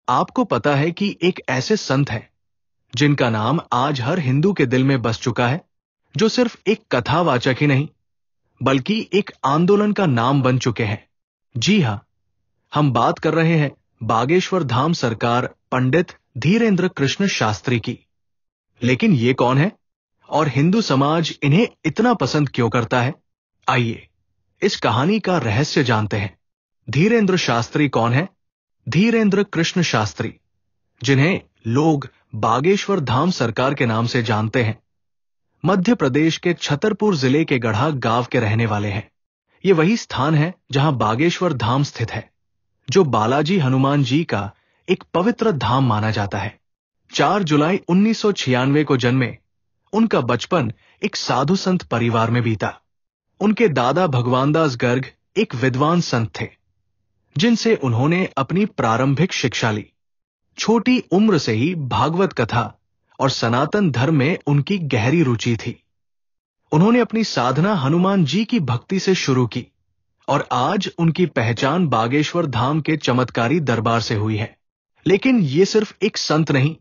आपको पता है कि एक ऐसे संत हैं जिनका नाम आज हर हिंदू के दिल में बस चुका है, जो सिर्फ एक कथावाचक ही नहीं बल्कि एक आंदोलन का नाम बन चुके हैं। जी हां, हम बात कर रहे हैं बागेश्वर धाम सरकार पंडित धीरेंद्र कृष्ण शास्त्री की। लेकिन ये कौन है और हिंदू समाज इन्हें इतना पसंद क्यों करता है? आइए इस कहानी का रहस्य जानते हैं। धीरेंद्र शास्त्री कौन है? धीरेंद्र कृष्ण शास्त्री, जिन्हें लोग बागेश्वर धाम सरकार के नाम से जानते हैं, मध्य प्रदेश के छतरपुर जिले के गढ़ा गांव के रहने वाले हैं। ये वही स्थान है जहां बागेश्वर धाम स्थित है, जो बालाजी हनुमान जी का एक पवित्र धाम माना जाता है। 4 जुलाई 1996 को जन्मे उनका बचपन एक साधु संत परिवार में बीता। उनके दादा भगवानदास गर्ग एक विद्वान संत थे, जिनसे उन्होंने अपनी प्रारंभिक शिक्षा ली। छोटी उम्र से ही भागवत कथा और सनातन धर्म में उनकी गहरी रुचि थी। उन्होंने अपनी साधना हनुमान जी की भक्ति से शुरू की और आज उनकी पहचान बागेश्वर धाम के चमत्कारी दरबार से हुई है। लेकिन ये सिर्फ एक संत नहीं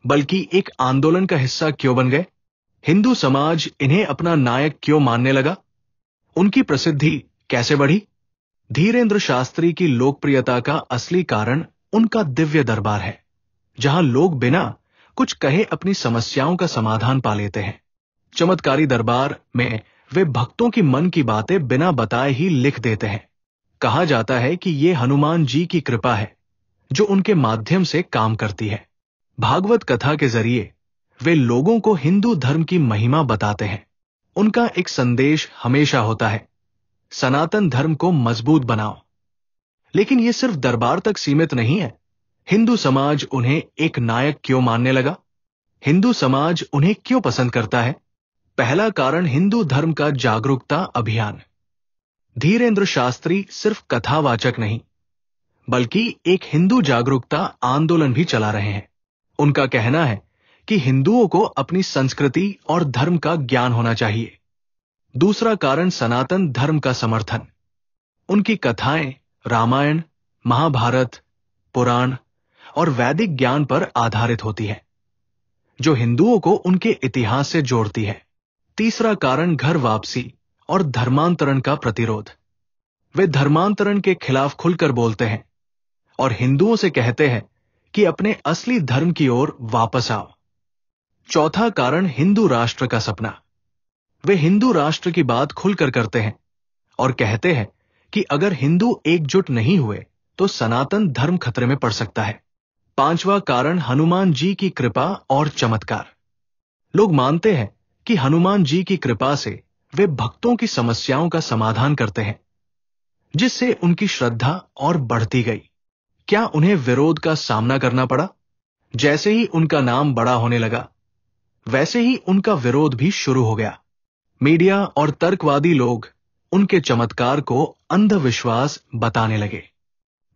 बल्कि एक आंदोलन का हिस्सा क्यों बन गए? हिंदू समाज इन्हें अपना नायक क्यों मानने लगा? उनकी प्रसिद्धि कैसे बढ़ी? धीरेंद्र शास्त्री की लोकप्रियता का असली कारण उनका दिव्य दरबार है, जहां लोग बिना कुछ कहे अपनी समस्याओं का समाधान पा लेते हैं। चमत्कारी दरबार में वे भक्तों की मन की बातें बिना बताए ही लिख देते हैं। कहा जाता है कि ये हनुमान जी की कृपा है जो उनके माध्यम से काम करती है। भागवत कथा के जरिए वे लोगों को हिंदू धर्म की महिमा बताते हैं। उनका एक संदेश हमेशा होता है, सनातन धर्म को मजबूत बनाओ। लेकिन यह सिर्फ दरबार तक सीमित नहीं है। हिंदू समाज उन्हें एक नायक क्यों मानने लगा? हिंदू समाज उन्हें क्यों पसंद करता है? पहला कारण हिंदू धर्म का जागरूकता अभियान। धीरेंद्र शास्त्री सिर्फ कथावाचक नहीं बल्कि एक हिंदू जागरूकता आंदोलन भी चला रहे हैं। उनका कहना है कि हिंदुओं को अपनी संस्कृति और धर्म का ज्ञान होना चाहिए। दूसरा कारण सनातन धर्म का समर्थन। उनकी कथाएं रामायण, महाभारत, पुराण और वैदिक ज्ञान पर आधारित होती है, जो हिंदुओं को उनके इतिहास से जोड़ती है। तीसरा कारण घर वापसी और धर्मांतरण का प्रतिरोध। वे धर्मांतरण के खिलाफ खुलकर बोलते हैं और हिंदुओं से कहते हैं कि अपने असली धर्म की ओर वापस आओ। चौथा कारण हिंदू राष्ट्र का सपना। वे हिंदू राष्ट्र की बात खुलकर करते हैं और कहते हैं कि अगर हिंदू एकजुट नहीं हुए तो सनातन धर्म खतरे में पड़ सकता है। पांचवा कारण हनुमान जी की कृपा और चमत्कार। लोग मानते हैं कि हनुमान जी की कृपा से वे भक्तों की समस्याओं का समाधान करते हैं, जिससे उनकी श्रद्धा और बढ़ती गई। क्या उन्हें विरोध का सामना करना पड़ा? जैसे ही उनका नाम बड़ा होने लगा, वैसे ही उनका विरोध भी शुरू हो गया। मीडिया और तर्कवादी लोग उनके चमत्कार को अंधविश्वास बताने लगे।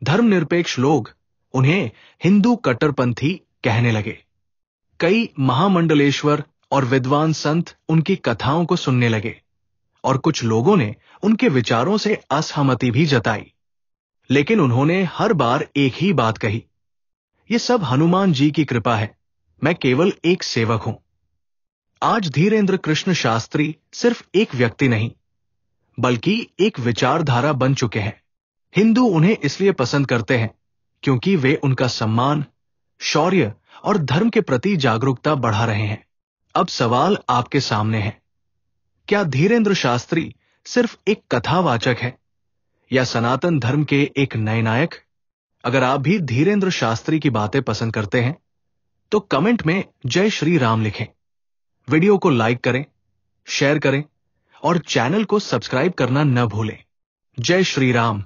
धर्मनिरपेक्ष लोग उन्हें हिंदू कट्टरपंथी कहने लगे। कई महामंडलेश्वर और विद्वान संत उनकी कथाओं को सुनने लगे और कुछ लोगों ने उनके विचारों से असहमति भी जताई। लेकिन उन्होंने हर बार एक ही बात कही, यह सब हनुमान जी की कृपा है, मैं केवल एक सेवक हूं। आज धीरेंद्र कृष्ण शास्त्री सिर्फ एक व्यक्ति नहीं बल्कि एक विचारधारा बन चुके हैं। हिंदू उन्हें इसलिए पसंद करते हैं क्योंकि वे उनका सम्मान, शौर्य और धर्म के प्रति जागरूकता बढ़ा रहे हैं। अब सवाल आपके सामने है, क्या धीरेंद्र शास्त्री सिर्फ एक कथावाचक है या सनातन धर्म के एक नए नायक? अगर आप भी धीरेंद्र शास्त्री की बातें पसंद करते हैं तो कमेंट में जय श्री राम लिखें। वीडियो को लाइक करें, शेयर करें और चैनल को सब्सक्राइब करना न भूलें। जय श्री राम।